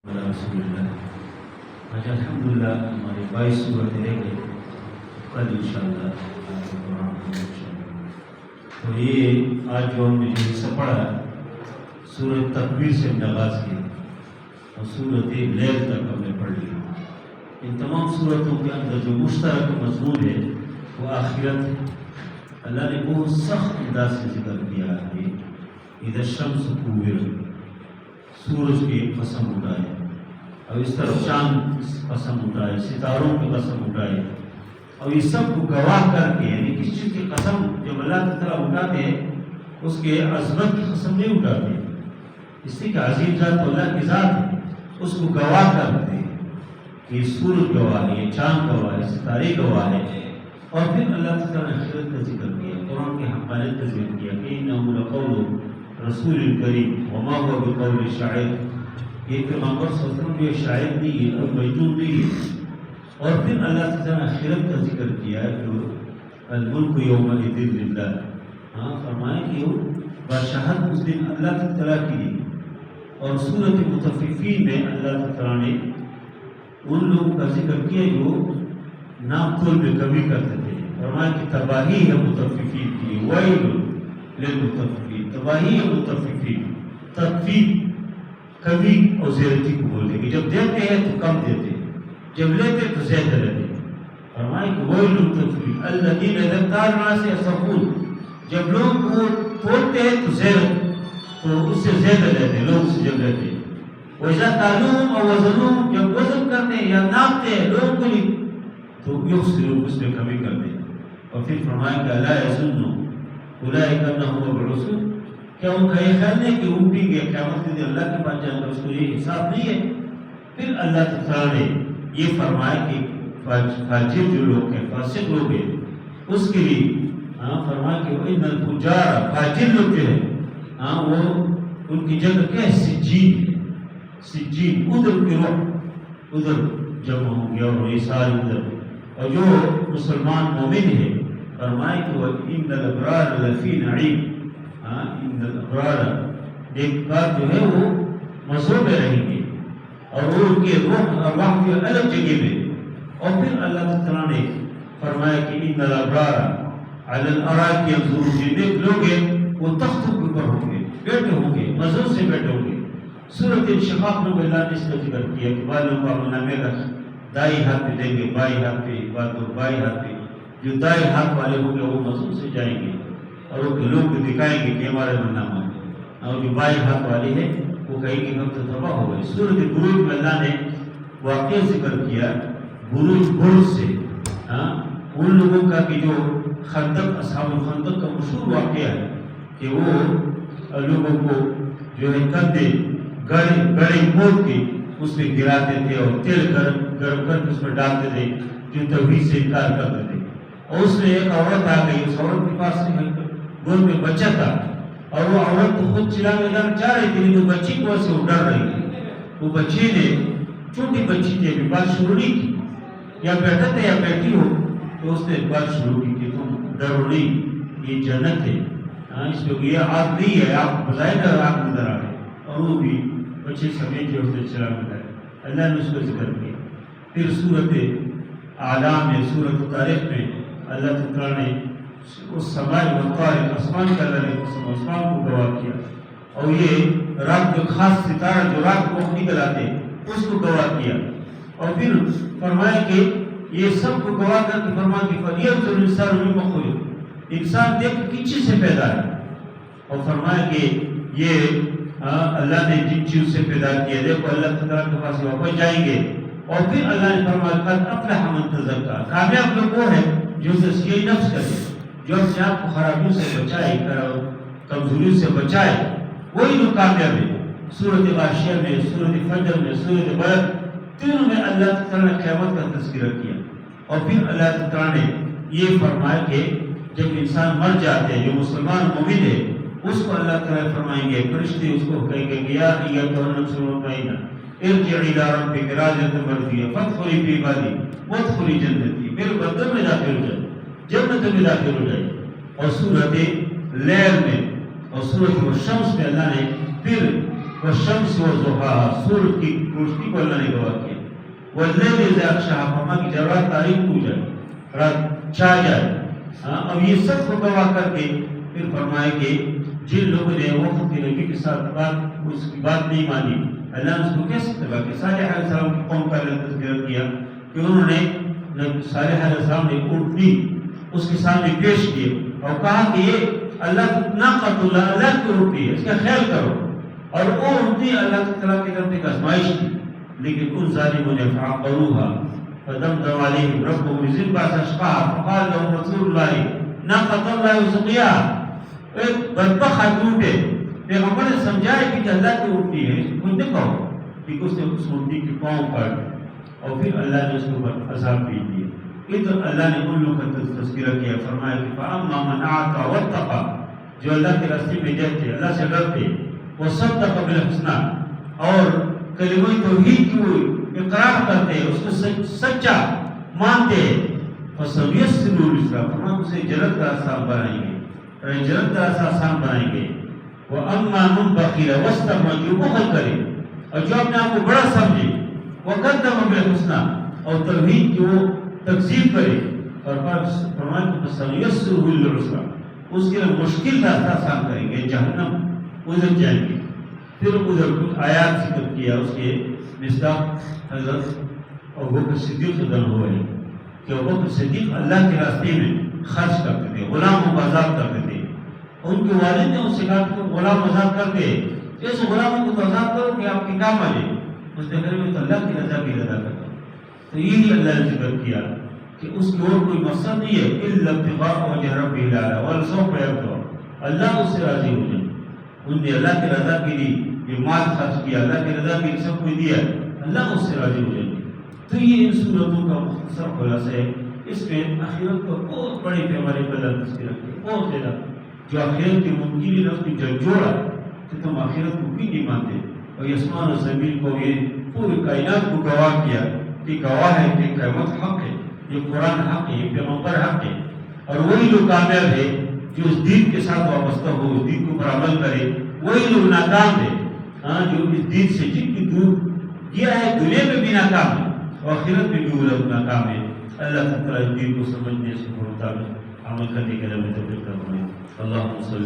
رسول اللہ آج الحمدللہ ہماری 22 صورتیں رہ گئی. کل انشاءاللہ قرآن تو یہ آج جو ہم نے جو حصہ پڑھا سورۃ تکویر سے ہم نے آغاز کی اور سورۃ لیل تک ہم نے پڑھ لی. ان تمام صورتوں کے اندر جو مشترک مضمون ہے وہ آخرت ہے. اللہ نے بہت سخت انداز سے ذکر کیا ہے. اذا الشمس کوورت، سورج کی قسم اٹھائے، اور اس طرف چاند قسم اٹھائے، ستاروں کی قسم اٹھائے، اور یہ سب کو گواہ کر کے، یعنی کس چیز کی قسم جب اللہ تعالیٰ اٹھاتے ہیں اس کے عظمت کی قسم نہیں اٹھاتے، اس لیے کہ عظیم ذات اللہ کی ذات ہے، اس کو گواہ کرتے ہیں کہ یہ سورج گواہ ہے، یہ چاند گواہ ہے، ستارے گواہ ہے. اور پھر اللہ تعالیٰ نے آخرت کا ذکر کیا، قرآن کی حقانیت کا ذکر کیا کہ انہ لقول رسول کریم وما هو بقول شاعر. یہ پیغمبر صلی اللہ علیہ وسلم جو شاعر نہیں ہے اور مجنون نہیں ہے. اور پھر اللہ تعالیٰ نے آخرت کا ذکر کیا جو الملک یومئذ للہ، فرمایا کہ وہ بادشاہت اس دن اللہ تعالیٰ کی دی. اور سورۃ مطففین میں اللہ تعالیٰ نے ان لوگوں کا ذکر کیا جو نام تول میں کمی کرتے تھے. فرمایا کہ تباہی ہے مطففین کی، ویل للمطففین، تباہی ہے مطففین. تطفیف کمی اور زیادتی کو بولتے کہ جب دیتے ہیں تو کم دیتے، جب لیتے تو زیادہ لیتے. فرمایا کہ ویل للمطففین الذین اذا اکتالوا الناس یستوفون، جب لوگ کو تولتے ہیں تو زیادہ، تو اس سے زیادہ لیتے ہیں، لوگ سے جب لیتے ہیں. وَإِذَا كَالُوهُمْ أَوْ وَزَنُوهُمْ، جب وزن کرتے ہیں یا ناپتے ہیں لوگوں کو نہیں تو یخسرون، اس میں کمی کرتے ہیں. اور پھر فرمایا کہ الا یظن اولئک انهم مبعوثون، کیا ان کا یہ خیال نہیں کہ اٹھیں گے قیامت کے دن اللہ کے پاس جائیں گے، اس کو یہ حساب نہیں ہے. پھر اللہ تعالیٰ نے یہ فرمایا کہ فاجر جو لوگ ہیں، فاسق لوگ ہیں، اس کے لیے فرمایا کہ ان الفجار، فاجر لوگ جو ہیں وہ ان کی جگہ کیا ہے؟ سجین. سجین ادھر کی روح ادھر جمع ہوں گے اور یہ سارے ادھر. اور جو مسلمان مومن ہے فرمائے کہ وہ ان الابرار لفی نعیم، ان الابرار نیکوکار جو ہے وہ مزوں میں رہیں گے اور وہ ان کے روح ارواح کے الگ جگہ میں. اور پھر اللہ تعالیٰ نے فرمایا کہ ان الابرار علی الارائک ینظرون، جو نیک لوگ ہیں وہ تختوں کے اوپر ہوں گے، بیٹھے ہوں گے، مزوں سے بیٹھے ہوں گے. سورۃ انشقاق میں اللہ نے اس کا ذکر کیا کہ بالوں کو اپنا میرا دائیں ہاتھ پہ دیں گے، بائیں ہاتھ پہ، بائیں ہاتھ پہ. جو دائیں ہاتھ والے ہوں گے وہ مزوں سے جائیں گے اور وہ لوگ کو دکھائیں گے کہ ہمارے نامہ ہے. اور جو بائیں ہاتھ والے ہیں وہ کہیں گے ہم تو تباہ ہو گئے. سورۃ بروج میں اللہ نے واقعہ ذکر کیا برج سے، ان لوگوں کا کہ جو خندق، اصحاب الخندق کا مشہور واقعہ ہے کہ وہ لوگوں کو جو ہے کندھے گڑے کھود کے اس میں گراتے تھے اور تیل گرم کر کے اس میں ڈالتے تھے جو توحید سے انکار کرتے تھے. اور اس میں ایک عورت آ گئی، اس عورت کے پاس گود میں بچہ تھا اور وہ عورت تو خود چلانے چاہ رہی تھی لیکن بچی کو سے وہ ڈر رہی تھی. وہ بچی نے، چھوٹی بچی تھی، ابھی بات شروع نہیں کی، یا بیٹھا تھا یا بیٹھی ہو، تو اس نے بات شروع کی کہ تم ڈرو نہیں، یہ جنت ہے، اس میں یہ آگ نہیں ہے، آپ بتائے گا آگ نظر آ رہے. اور وہ بھی بچے سمیت جو اس نے چلا بتایا. اللہ نے اس کو ذکر کیا. پھر سورۃ اعلیٰ میں، سورۃ طارق میں اللہ تعالیٰ نے اس سماء والطارق، آسمان کا اللہ نے آسمان کو گواہ کیا. اور یہ رات جو خاص ستارہ جو رات کو نکل آتے اس کو گواہ کیا. اور پھر فرمایا کہ یہ سب کو گواہ کر کے فرمایا کہ فَلْيَنظُرِ الْإِنسَانُ مِمَّ خُلِقَ، انسان دیکھ کس چیز سے پیدا ہے. اور فرمایا کہ یہ اللہ نے جن چیز سے پیدا کیا، دیکھو اللہ تعالیٰ کے پاس واپس جائیں گے. اور پھر اللہ نے فرمایا قد افلح من تزکیٰ، کامیاب لوگ وہ ہے جو تزکیہ نفس کرے، جو اپنے آپ کو خرابیوں سے بچائے، کمزوریوں سے بچائے، وہی لوگ کامیاب ہے. سورۃ غاشیہ میں، سورۃ فجر میں، سورۃ بلد، تینوں میں اللہ تعالیٰ نے قیامت کا تذکرہ کیا. اور پھر اللہ تعالیٰ نے یہ فرمایا کہ جب انسان مر جاتے ہیں، جو مسلمان مومن ہے اس کو اللہ تعالیٰ فرمائیں گے، فرشتے اس کو کہیں گے کہ یا ایھا النفس المطمئنہ ارجعی الی ربک راضیۃ مرضیہ فادخلی فی عبادی وادخلی جنتی، میرے بندوں میں داخل ہو جائے، جنت میں داخل ہو جائے. اور سورۃ لیل میں اور سورۃ الشمس میں اللہ نے پھر والشمس وضحاها، سورج کی کی روشنی کو اللہ نے گواہ کیا. واللیل اذا یغشاها فرما کہ جب رات تاریک ہو جائے, رات چھا جائے. اب یہ سب کو گواہ کر کے پھر فرمائے کہ جن لوگوں نے وقت کے نبی کے ساتھ اس کی بات نہیں مانی, اللہ نے اس کو کیسے تباہ کیا. صالح علیہ السلام کی قوم کا اللہ تذکرہ کیا کہ انہوں نے صالح علیہ السلام نے اونٹنی اس کے سامنے پیش کیے اور کہا کہ یہ اللہ ناقۃ اللہ کی اونٹنی ہے, اس کا خیال کرو. اور وہ اونٹنی اللہ تعالیٰ کی طرف ایک آزمائش تھی, لیکن ان ظالموں نے فعقروها فدمدم عليهم ربهم بذنبها فسقاها فقال لهم رسول الله ناقۃ اللہ وسقياها. ایک بدبخت اونٹ ہے, پیغمبر نے سمجھایا کہ اللہ کی اونٹنی ہے, کچھ نہ کہو, کہ اس نے اس اونٹنی کی پاؤں کاٹ اور پھر اللہ نے اس کے اوپر عذاب بھیج دیا. ادھر اللہ نے ان لوگوں کا تذکرہ کیا, فرمایا کہ فاما من اعطى واتقى, جو اللہ کے راستے میں دیتے, اللہ سے ڈرتے, وصدق بالحسنى, اور کلمہ توحید کی اقرار کرتے, اس کو سچا مانتے, فسنيسره لليسرى, فرمایا اسے جنت کا راستہ بنائیں گے, جنت کا راستہ آسان بنائیں گے. واما من بخل واستغنى, جو بخل کرے اور جو اپنے آپ کو بڑا سمجھے, وكذب بالحسنى, اور توحید کی وہ تکذیب کرے, اور فرمایا کہ فسنيسره للعسرى, اس کے لیے مشکل راستہ آسان کریں گے, جہنم ادھر جائیں گے. پھر ادھر کچھ آیات ذکر کیا, اس کے مصداق حضرت ابوبکر صدیق رضی اللہ عنہ کہ ابوبکر صدیق اللہ کے راستے میں خرچ کرتے تھے, غلاموں کو آزاد کرتے تھے. ان کے والد نے ان سے کہا کہ تم غلام آزاد کرتے, جیسے غلاموں کو تو آزاد کرو کہ آپ کے کام آ جائے. اس نے کہا میں تو اللہ کی رضا کی رضا کرتا ہوں. تو یہی اللہ نے ذکر کیا کہ اس کی اور کوئی مقصد نہیں ہے, الا ابتغاء وجه ربه الاعلى ولسوف يرضى, اللہ اس سے راضی ہو جائے. ان نے اللہ کی رضا کے لیے یہ مال خرچ کیا, اللہ کی رضا کے لیے سب کچھ دیا, اللہ اس سے راضی ہو جائے. تو یہ ان صورتوں کا مختصر خلاصہ ہے. اس میں آخرت کو بہت بڑے پیمانے پر اللہ تذکرہ کیا, بہت زیادہ, جو آخرت کے ممکن ہے اس کی جب جوڑا کہ تم آخرت کو بھی نہیں مانتے, اور یہ آسمان و زمین کو, یہ پوری کائنات کو گواہ کیا کہ گواہ ہے کہ قیامت حق ہے, یہ قرآن حق ہے, یہ پیغمبر حق ہے. اور وہی لوگ کامیاب ہے جو اس دین کے ساتھ وابستہ ہو, اس دین کو پر عمل کرے. وہی لوگ ناکام ہے جو اس دین سے جن کی دور کیا ہے, دنیا میں بھی ناکام ہے اور آخرت میں بھی وہ لوگ ناکام ہے. اللہ تعالیٰ اس دین کو سمجھنے سے مطابق عمل کرنے کے لیے توفیق عطا فرمائے. اللہم صلی